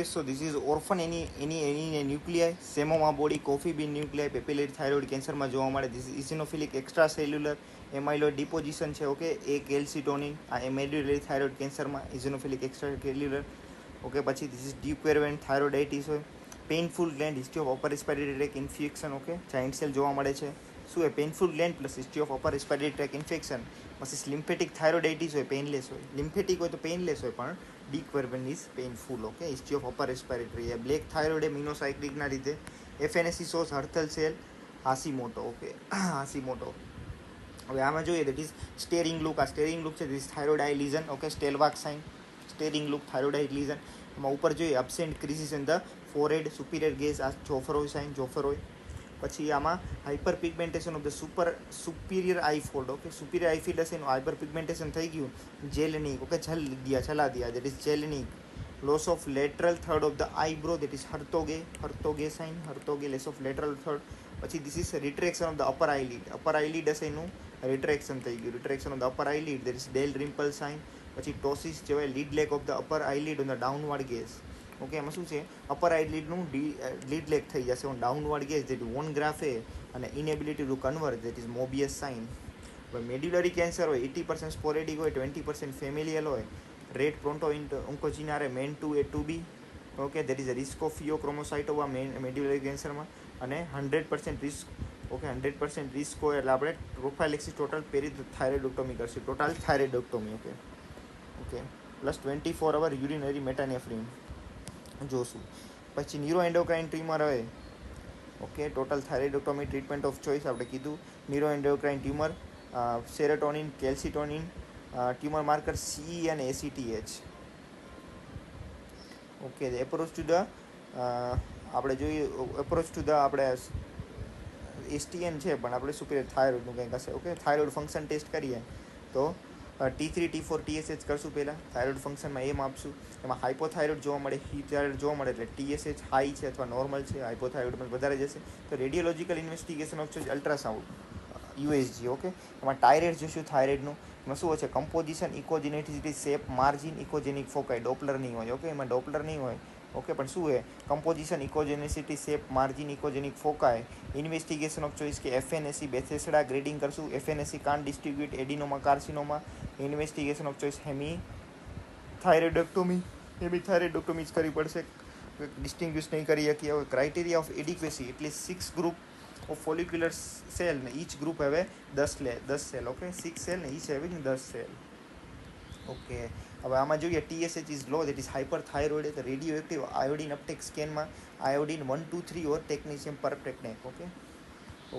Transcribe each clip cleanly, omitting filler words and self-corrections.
case, so this is orphan any nuclei, psammoma body, coffee bean nuclei, papillary thyroid કેન્સરમાં જોવા મળે. This is eosinophilic extra cellular amyloid deposition છે. Okay, એ calcitonin આ medullary thyroid કેન્સરમાં eosinophilic extra cellular. Okay, પછી this is de Quervain thyroiditis હોય. Painful gland, history of upper respiratory tract infection. Okay, giant cell જોવા મળે છે. શું હોય? Painful gland plus history of upper respiratory tract infection. પછી લિમ્ફેટિક થાઇરોઇડાઇટિસ હોય, પેઇનલેસ હોય. લિમ્ફેટિક હોય તો પેઇનલેસ હોય, પણ de Quervain is painful. Okay, history of upper respiratory. Black thyroid એ મિનોસાઇક્લિકના લીધે. FNAC shows Hurthle cell Hashimoto. Okay, Hashimoto. હવે આમાં જોઈએ દેટ ઇઝ સ્ટેરિંગ લુક. આ સ્ટેરિંગ લુક છે, this thyroid eye lesion. Okay, Stellwag sign, staring look, thyroid eye lesion. એમાં ઉપર જોઈએ absent creases in the forehead, superior gaze, આ Joffroy sign, Joffroy. પછી આમાં hyper pigmentation of the superior I fold. Okay, superior eye field હશે એનું hyper pigmentation થઈ ગયું. જેલનિક. ઓકે, છલા દિયા that is Jellinek. Loss of lateral third of the eyebrow that is Hertoghe sign, Hertoghe, loss of lateral third. પછી this is retraction of the upper eyelid. Upper eyelid હશે એનું retraction થઈ ગયું. Retraction of the upper eyelid that is Dalrymple sign. પછી ptosis જેવાય lid lag of the upper eyelid on the downward gaze. Okay, એમાં શું છે? Upper આઈલીડનું લીડ લેક થઈ જશે on downward gaze that von Graefe અને inability to converge that is Moebius sign. હવે મેડ્યુલરી કેન્સર હોય 80% સ્પોરેડિક હોય, 20% ફેમિલિયલ હોય. રેટ પ્રોન્ટો ઓન્કોજીનારે MEN 2A 2B. Okay, that is a risk of pheochromocytoma medullary કેન્સરમાં. અને 100% રિસ્ક. ઓકે, 100% રિસ્ક હોય એટલે આપણે પ્રોફાઇલેક્સિસ ટોટલ પેરીથાઇરોઇડોક્ટોમી કરશે, total thyroidectomy. Okay, okay, plus 24 hour urinary metanephrine જોશું. પછી ન્યુરોએન્ડોક્રાઇન ટ્યુમર હોય. Okay, total thyroidectomy treatment of choice આપણે કીધું. Neuroendocrine tumour, serotonin, calcitonin, tumour marker CE અને ACTH. Okay, approach to the આપણે જોઈએ એપ્રોચ ટુ ધ આપણે STN છે, પણ આપણે સુપિરિયર થાઇરોઇડનું કંઈક હશે. ઓકે, થાઇરોઇડ ફંક્શન ટેસ્ટ કરીએ તો T3 T4 TSH કરશું પહેલાં. થાઇરોઇડ ફંક્શનમાં એમ આપશું. એમાં હાઇપોથાઇરોઇડ જોવા મળે, થાઇરોઇડ જોવા મળે એટલે TSH હાઈ છે અથવા નોર્મલ છે. હાઇપોથાઇરોઇડમાં વધારે જશે તો radiological investigation of choice ultrasound, USG. Okay, એમાં ટાયરેટ જોઈશું થાઇરોઇડનું. એમાં શું હોય છે? Composition, echogenicity, shape, margin, echogenic foci. Doppler નહીં હોય. ઓકે, એમાં ડોપલર નહીં હોય. ઓકે, પણ શું છે? Composition, echogenicity, shape, margin, echogenic foci. Investigation of choice કે FNAC બેથેસડા ગ્રેડિંગ કરશું. FNAC can't distribute adenoma carcinoma. Investigation of choice hemi thyroidectomy. Hemi thyroidectomy જ કરવી પડશે, ડિસ્ટિંગ્વિશ નહીં કરી શકીએ. હવે ક્રાઇટેરિયા ઓફ એડિક્વેસી એટલે 6 ગ્રુપ ઓફ ફોલિક્યુલર સેલ ને ઈચ ગ્રુપ હવે 10 સેલ. ઓકે, 6 સેલ ને ઈચ હવે 10 સેલ. ઓકે, હવે આમાં જોઈએ TSH is low that is hyper thyroid. Radio active iodine uptake સ્કેનમાં iodine 1 2 3 or technetium pertechnetate. Okay,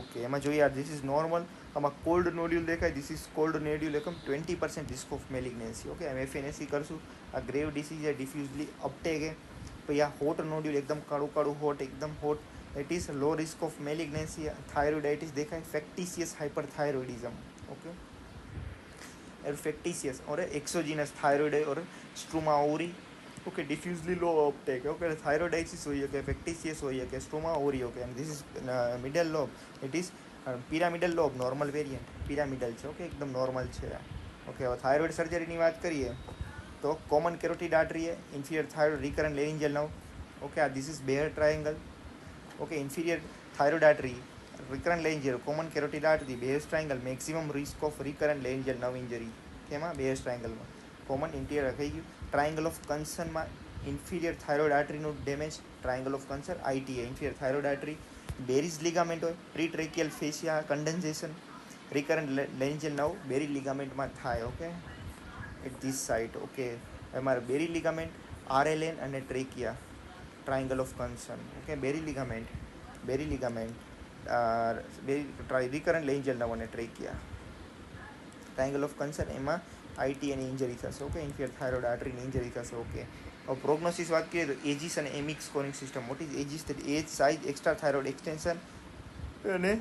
okay, એમાં જોઈએ ધીસ ઇઝ નોર્મલ. આમાં કોલ્ડ નોડ્યુલ દેખાય, ધીસ ઇઝ કોલ્ડ નોડ્યુલ. એકમ 20% રિસ્ક ઓફ મેલિગ્નન્સી. ઓકે, એમ FNAC કરશું. આ grave disease है, ડિફ્યુઝલી અપટેક है. પછી આ હોટ નોડ્યુલ એકદમ કાળું હોટ, એકદમ hot. It is low risk of malignancy. Thyroiditis દેખાય. ફેક્ટિશિયસ હાઇપરથાઇરોઇડિઝમ. ઓકે, ફેક્ટિશિયસ और एक्सोजीनस थायराइड और struma ovarii. Okay, diffusely low uptake. Okay, thyroiditis होई શકે, ફેક્ટિશિયસ હોઈ શકે, struma ovarii. Okay, and this is middle lobe. It is pyramidal lobe, normal variant. Pyramidal છે. Okay, એકદમ નોર્મલ છે. ઓકે, હવે થાઇરોઇડ સર્જરીની વાત કરીએ તો કોમન કેરોટિડ આર્ટરી है, inferior thyroid recurrent laryngeal nerve. Okay, આ this is Beahr triangle. Okay, inferior thyroid artery, recurrent laryngeal, common carotid artery, Beahr triangle, maximum risk of recurrent laryngeal nerve injury. કેમાં? Beahr ટ્રાયંગલમાં. Common interior થઈ ગયું. Triangle of કન્સર્નમાં inferior thyroid આર્ટરીનું damage. Triangle of concern ITA, inferior thyroid artery. Berry's ligament હોય, pretracheal ફેશિયા કન્ડન્સેશન. Recurrent laryngeal nerve Berry લિગામેન્ટમાં થાય. Okay, at this site. Okay, એમાં બેરી લિગામેન્ટ, RLN અને trachea. Triangle of concern. Okay, Berry ligament, recurrent laryngeal nerve અને trachea. Triangle of concern એમાં ITA ની injury થશે. Okay, inferior thyroid આર્ટરીની injury થશે. ઓકે, હવે પ્રોગ્નોસિસ વાત કરીએ તો એજીસ અને AMES scoring system. What is AGES? Age, size, extra thyroid extension અને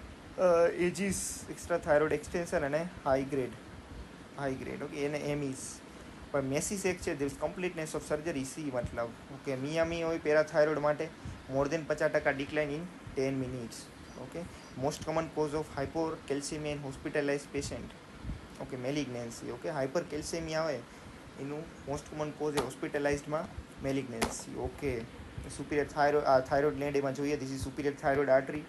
એજીસ, એક્સ્ટ્રા થાઇરોઇડ એક્સટેન્શન અને હાઈ ગ્રેડ. ઓકે, એને એમિસ. પણ મેસિસ એક છે this completeness of surgery C મતલબ. ઓકે, મિયામી હોય પેરાથાઇરોઇડ માટે more than 50% decline in 10 minutes. Okay, most common cause of hyper calcaemia in hospitalise patient. Okay, malignancy. Okay, hyper calcaemia હોય એનું most common cause એ હોસ્પિટલાઇઝમાં malignancy. Okay, superior thyroid gland એમાં જોઈએ. This is superior thyroid artery.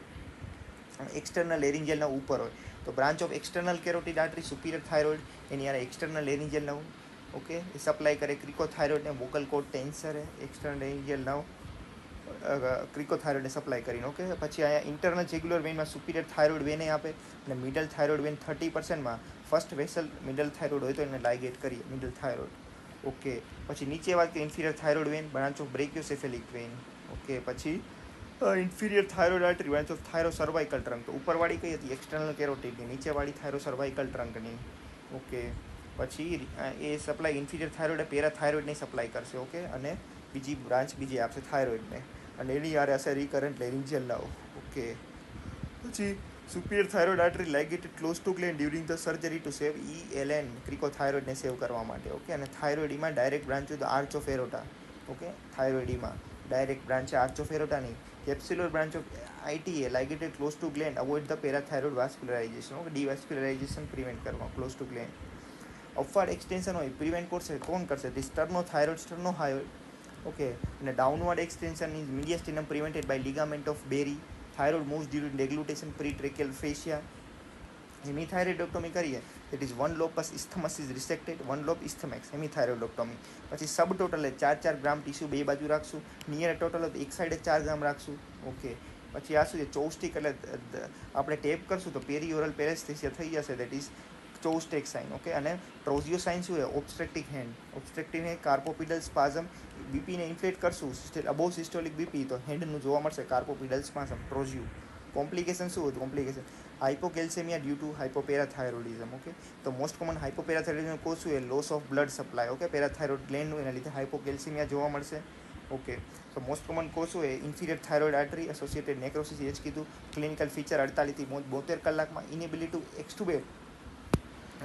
External લેરિન્જિયલના ઉપર હોય તો branch of external carotid artery superior thyroid, એની યાર એક્સટર્નલ લેરિન્જિયલ નવ. ઓકે, એ સપ્લાય કરે ક્રિકોથાઇરોઇડને vocal cord tensor external laryngeal nerve ક્રિકોથાઇરોઇડને સપ્લાય કરીને. ઓકે, પછી અહીંયા ઇન્ટરનલ જેગ્યુલર વેનમાં સુપિરિયર થાઇરોઇડ વેને આપે અને મિડલ થાઇરોઇડ વેન 30%માં ફર્સ્ટ વેસલ મિડલ થાઇરોઇડ હોય તો એને લાઇગેટ કરીએ મિડલ થાઇરોઇડ. ઓકે, પછી નીચે વાત કરીએ inferior thyroid vein branch of brachiocephalic vein. Okay, પછી inferior thyroid artery branch of thyro cervical trunk. તો ઉપરવાળી કઈ હતી એક્સટર્નલ કેરોટિડની, નીચેવાળી થાઇરો સર્વાઇકલ ટ્રંકની. ઓકે, પછી એ સપ્લાય ઇન્ફિરિયર થાઇરોઇડ પેરાથાઇરોઇડને સપ્લાય કરશે. ઓકે, અને બીજી બ્રાન્ચ બીજી આપશે થાઇરોઇડને અને એની યારે હશે રિકરન્ટ લેરિન્જિયલ નવ. ઓકે, પછી superior thyroid artery ligated close to gland during the surgery to save ELN ક્રિકોથાઇરોઇડને સેવ કરવા માટે. ઓકે, અને થાઇરોઇડમાં ડાયરેક્ટ બ્રાન્ચ હોય તો આર્ચ ઓફ એરોટા. ઓકે, થાઇરોઇડમાં ડાયરેક્ટ બ્રાન્ચ છે આર્ચ ઓફ એરોટાની. Capsular branch of ITA ligated close to gland avoid the parathyroid vascularisation. Okay, devascularisation prevent કરવા close to gland. Upward extension હોય prevent કરશે કોણ કરશે? The sternothyroid sternohyoid. ઓકે, અને downward extension is mediastinum prevented by ligament of Berry. Thyroid moves during deglutition pre tracheal fascia. Hemithyroidectomy કરીએ that is one lobes isthmus is resected, one lobe isthmectomy hemithyroidectomy. પછી sub total 4 ગ્રામ tissue બે બાજુ રાખશું. Near total એક સાઈડે 4 ગ્રામ રાખશું. Okay, પછી આ શું છે ચોસ્ટિક એટલે આપણે ટેપ કરશું તો પેરીઓરલ પેરેસ્થેસિયા થઈ જશે that is Chvostek sign. Okay, અને ટ્રોઝિયો સાઇન શું છે obstructive hand. Obstructive hand carpopedal spasm. બીપીને ઇન્ફ્લેટ કરશું અબોવ સિસ્ટોલિક બીપી તો હેન્ડનું જોવા મળશે કાર્પોપિડલ સ્પાઝમ ટ્રોઝિયો. કોમ્પ્લિકેશન શું હતું? Complication hypocalcaemia due to hypoparathyroidism. Okay, તો મોસ્ટ કોમન હાઇપોપેરાથાઇરોઇડિઝમ કોઝ શું છે loss of blood supply. Okay, parathyroid ગ્લેન્ડનું એના લીધે હાઇપોકેલ્સેમિયા જોવા મળશે. ઓકે, તો મોસ્ટ કોમન કોઝ શું છે inferior thyroid artery associated necrosis એ જ કીધું. ક્લિનિકલ ફીચર 48 થી 72 કલાકમાં inability to extubate.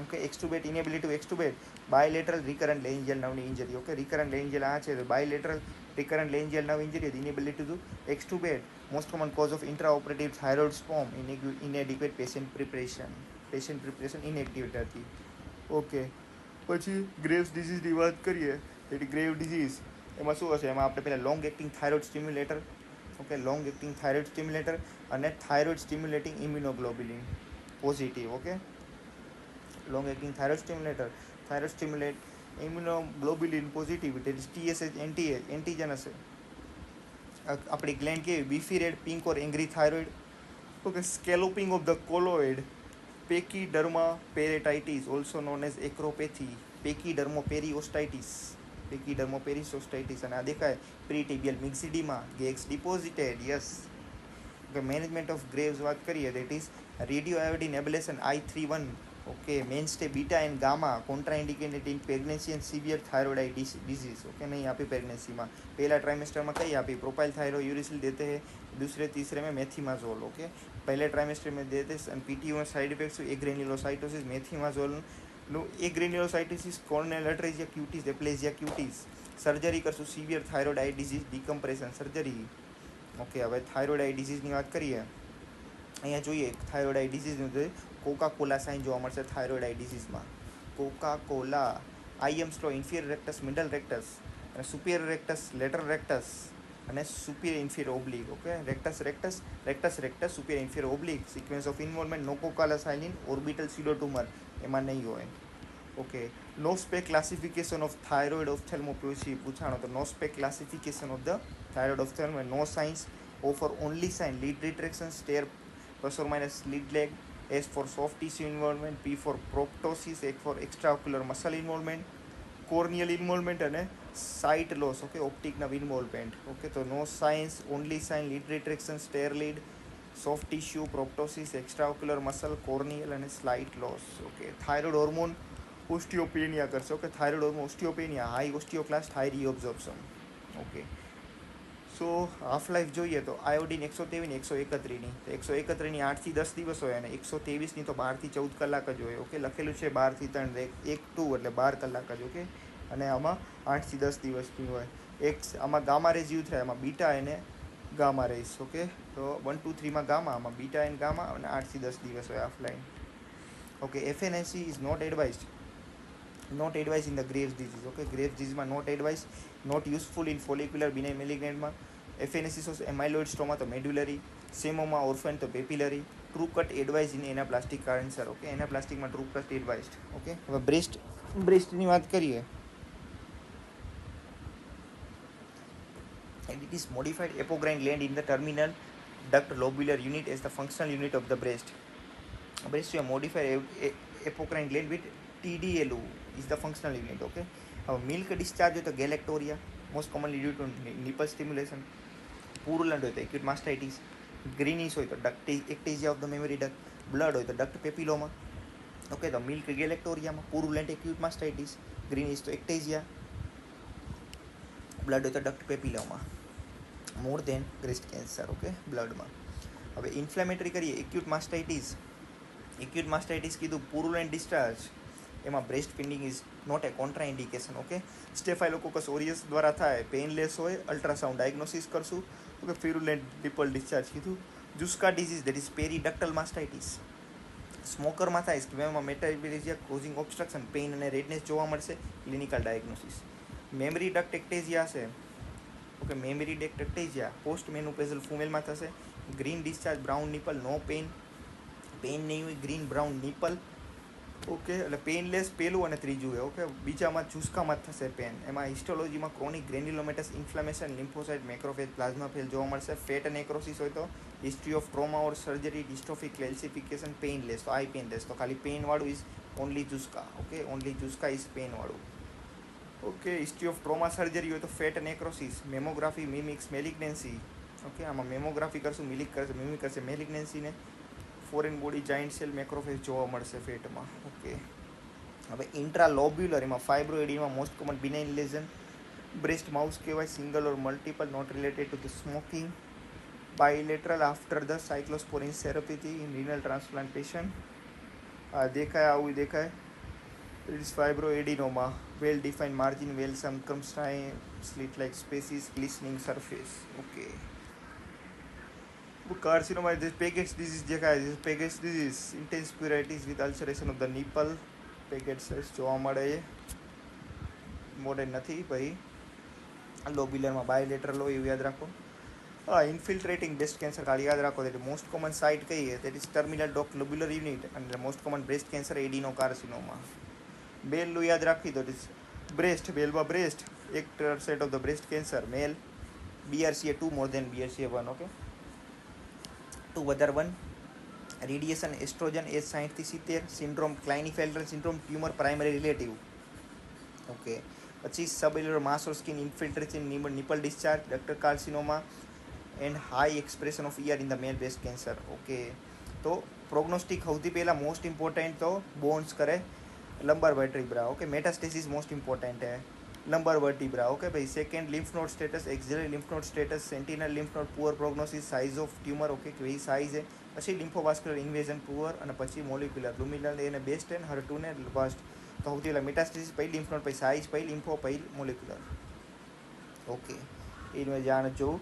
Okay, extubate inability to extubate bilateral recurrent laryngeal નર્વની ઇન્જરી. ઓકે, રિકરન્ટ લેરિન્જિયલ આ છે તો bilateral recurrent laryngeal nerve injury inability to extubate. Most common cause of intraoperative thyroid storm inadequate patient preparation inactivity હતી. Okay, પછી Graves ડિઝીઝની વાત કરીએ એટલે grave disease એમાં શું હશે? એમાં આપણે પહેલાં long acting thyroid stimulator. Okay, long acting thyroid stimulator અને thyroid stimulating immunoglobulin positive. Okay, long acting thyroid stimulate immunoglobulin positive TSH antigen હશે. આપણી ગ્લેન્ડ કેવી beefy red pink or angry thyroid. Okay, scalloping of the colloid pachyderma periostitis also known as acropathy pachydermoperiostitis. અને આ દેખાય pretibial મિક્સિડીમાં GAGs deposited. Yes. Okay, management of Graves વાત કરીએ that is radio iodine ablation I31. Okay, મેનસ્ટે beta and gamma contraindicated in pregnancy and severe thyroid disease. Okay, નહીં આપી પ્રેગ્નન્સીમાં. પહેલા ટ્રાઇમેસ્ટરમાં કઈ આપી? પ્રોપાઇલ થાઇરો यूरिसिल देते हैं, दूसरे तीसरे में मेथिमाजोल. ओके, पहले ट्राइमेस्टर में देते हैं PTO में side effects agranulocytosis methimazole agranulocytosis choanal atresia cutis aplasia cutis. Surgery કરશું severe thyroid eye disease decompression surgery. Okay, હવે થાઇરોઇડ આઈ ડિઝીઝની વાત કરીએ. અહીંયા જોઈએ થાઇરોઇડ આઈ ડિઝીઝનું તો કોકાકોલા સાઇન જોવા મળશે થાઇરોઇડ આઈ ડિઝીઝમાં. Coca Cola IM slow inferior rectus middle rectus and superior rectus lateral rectus and superior inferior oblique. Okay, rectus superior inferior oblique. Sequence of involvement no Coca Cola સાઇલિન ઓર્બિટલ સીડો ટ્યુમર એમાં નહીં હોય. Okay, NO SPECS classification of thyroid ophthalmopathy પૂછાણો તો NO SPECS classification of the thyroid ophthalmo no signs offer only sign lid retraction stare ± lid lag. S for soft tissue involvement, P for proptosis, X for extraocular muscle involvement, corneal involvement અને sight loss. Okay, optic nerve involvement. Okay, તો no science only sign lid retraction stare lid soft tissue proptosis extraocular muscle corneal અને slight loss. Okay, thyroid hormone osteopenia કરશે. Okay, thyroid hormone osteopenia high osteoclast high reabsorption. Okay, so half life જોઈએ તો iodine 123 131ની તો 131ની 8 થી 10 દિવસ હોય અને 123ની તો 12 થી 14 કલાક જ હોય. ઓકે, લખેલું છે 12 થી 3 1 2 એટલે 12 કલાક જ. ઓકે, અને આમાં 8 થી 10 દિવસની હોય. આમાં ગામા રેઝ યુઝ થાય, આમાં બીટા એને ગામા રેઝ. ઓકે, તો 1 2 3માં ગામા, આમાં બીટા એન્ડ ગામા અને 8 થી 10 દિવસ હોય half life. Okay, FNAC is not advised not advice in the Graves disease. Okay, Graves ડિઝીઝમાં not advice, not useful in follicular benign મેલિગ્નન્ટમાં, એફેનેસિસ એમાઇલોઇડ સ્ટોમા તો મેડ્યુલરી, સેમોમાં ઓર્ફેન તો papillary, true cut advice in anaplastic answer. Okay, એનાપ્લાસ્ટિકમાં true cut advised. Okay, હવે બ્રેસ્ટની વાત કરીએ. And it is modified apocrine gland in the terminal duct lobular unit as the functional unit of the breast. Breast is a modified apocrine gland with TDLU is the functional unit. Okay. Milk discharge to galactoria, most commonly due to nipple stimulation. Purulent હોય તો acute mastitis. Greenish હોય તો duct ectasia of the mammary duct. Blood હોય તો duct papilloma. Okay, તો milk galactoriaમાં purulent acute mastitis. Greenish તો ectasia. Blood હોય તો duct papilloma. More than breast cancer. Okay, બ્લડમાં. હવે ઇન્ફ્લેમેટરી કરીએ. એક્યુટ માસ્ટાઇટિસ કીધું, પુરુલેન્ટ ડિસ્ચાર્જ, એમાં breast feeding is not a contraindication. Okay, staphylococcus aureus દ્વારા થાય, પેઇનલેસ હોય, અલ્ટ્રાસાઉન્ડ ડાયગ્નોસિસ કરશું. ઓકે, ફ્યુરુલેન્ટ ડિપલ ડિસ્ચાર્જ કીધું. Zuska disease that is periductal mastitis. સ્મોકરમાં થાય, સ્કીમામાં મેટાબોલિઝિયા કોઝિંગ ઓબ્સ્ટ્રક્શન, પેઇન અને રેડનેસ જોવા મળશે. Clinical diagnosis. Mammary duct ectasia હશે. Okay, mammary duct ectasia post menopausal ફિમેલમાં થશે. Green discharge, brown nipple, no pain, pain નહીં હોય, ગ્રીન બ્રાઉન નિપલ. ઓકે, એટલે પેઇનલેસ પહેલું અને ત્રીજું હોય. ઓકે, બીજામાં ચુસ્કામાં જ થશે પેન. એમાં હિસ્ટોલોજીમાં chronic granulomatous inflammation, lymphocyte, macrophage, plasma ફેલ જોવા મળશે. ફેટ નેક્રોસિસ હોય તો history of trauma or surgery, dystrophic calcification, painless તો આઈ પેઇનલેસ તો ખાલી પેઇનવાળું is only Zuska. Okay, only Zuska is પેઇનવાળું. Okay, history of trauma surgery હોય તો fat necrosis, mammography mimics malignancy. Okay, આમાં મેમોગ્રાફી કરશું, મિમિક કરશે મેલિગ્નેન્સીને. Foreign body giant cell macrophage જોવા મળશે ફેટમાં. ઓકે, હવે ઇન્ટ્રાલોબ્યુલર, એમાં ફાઇબ્રોઇડીમાં most common benign lesion. Breast mouse કહેવાય, single or multiple, not related to the smoking. Bilateral after the cyclosporin therapy in renal transplantation. આ દેખાય, આવું દેખાય. It is fibroadenoma, well defined margin, well circumscribed, slit like spaces, glistening surface. Okay. Carcinoma, this Paget's disease દેખાય. This Paget's disease, intense pruritus with ulceration of the nipple. Paget's જોવા મળે. Modern નથી ભાઈ. લોબ્યુલરમાં bilateral હોય એવું યાદ રાખો. ઇન્ફિલ્ટ્રેટિંગ breast cancer ખાલી યાદ રાખો. એટલે મોસ્ટ કોમન સાઇટ કઈ છે? That is terminal duct lobular unit. અને most common breast cancer adenocarcinoma. બેલનું યાદ રાખી દો. બ્રેસ્ટ, બેલમાં બ્રેસ્ટ, એક set of the breast cancer, male. BRCA 2 more than BRCA 1. Okay, 2 વધારે 1. Radiation, oestrogen age 60-70. Syndrome, Klinefelter syndrome, tumour primary relative. Okay, પછી subareolar mass or skin infiltration, nipple discharge, ductal carcinoma and high expression of ER in the mail breast cancer. Okay, તો prognostic સૌથી પહેલાં most important તો bones કરે. Lumbar vertebra. Okay, metastasis most important है. Lumbar vertebra. Okay ભાઈ. Second, lymph node status, axillary lymph node status, sentinel lymph node poor prognosis, size of tumour. Okay, કે ભાઈ size है. પછી લિમ્ફોવાસ્ક્યુલર ઇન્વેઝન પુઅર, અને પછી મોલિક્યુલર લુમિનલ એને બેસ્ટ એન્ડ HER2 ને ફર્સ્ટ. તો સૌથી પહેલાં મેટાસ્ટેસિસ, પછી લિમ્ફ નોડ, પછી સાઇઝ, પછી લિમ્ફો, પછી મોલિક્યુલર. ઓકે, એનું જાણ જોવું.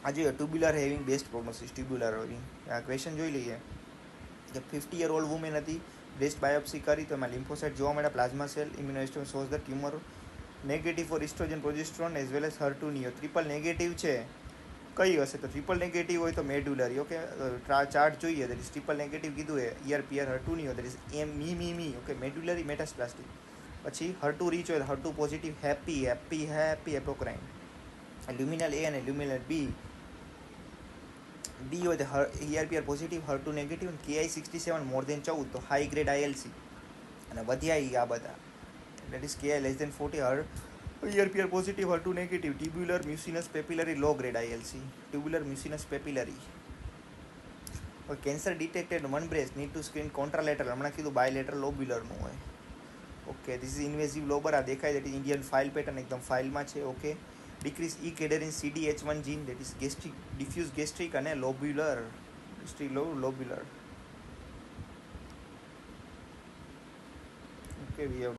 આ જોઈએ tubular having best prognosis. Tubular having આ ક્વેશ્ચન જોઈ લઈએ. કે 50 યર ઓલ્ડ વુમેન હતી, બ્રેસ્ટ બાયોપ્સી કરી તો એમાં લિમ્ફોસાઇટ જોવા મળ્યા, પ્લાઝમા સેલ, ઇમ્યુનોહિસ્ટોન shows the tumour negative for oestrogen progesterone as well as HER2 neu. Triple negative છે, કઈ હશે? તો ટ્રિપલ નેગેટિવ હોય તો મેડ્યુલરી. ઓકે, ચાર્ટ જોઈએ. દેટ ઇઝ ટ્રિપલ નેગેટિવ કીધું એ ER/PR HER2 neu. That is me. Okay, મેડ્યુલરી metaplastic. પછી HER2 રીચ હોય તો HER2 positive happy apocrine. Luminal A અને લ્યુમિનલ B હોય તો ER/PR positive, HER2 negative. KI67 મોર દેન 14 તો હાઈ ગ્રેડ ILC. અને વધ્યા આ બધા. That is KI less than 40 ER/PR positive, HER2 negative. Tubular mucinous papillary low grade ILC. Tubular mucinous papillary. Cancer detected one breast need to screen contralateral. હમણાં કીધું bilateral લોબ્યુલરનું હોય. Okay, this is invasive lobar. આ દેખાય that Indian file pattern એકદમ ફાઇલમાં છે. Okay, decrease cadherin CDH1 gene. That is gastric, diffuse gastric અને lobular. Lobular. Okay, we have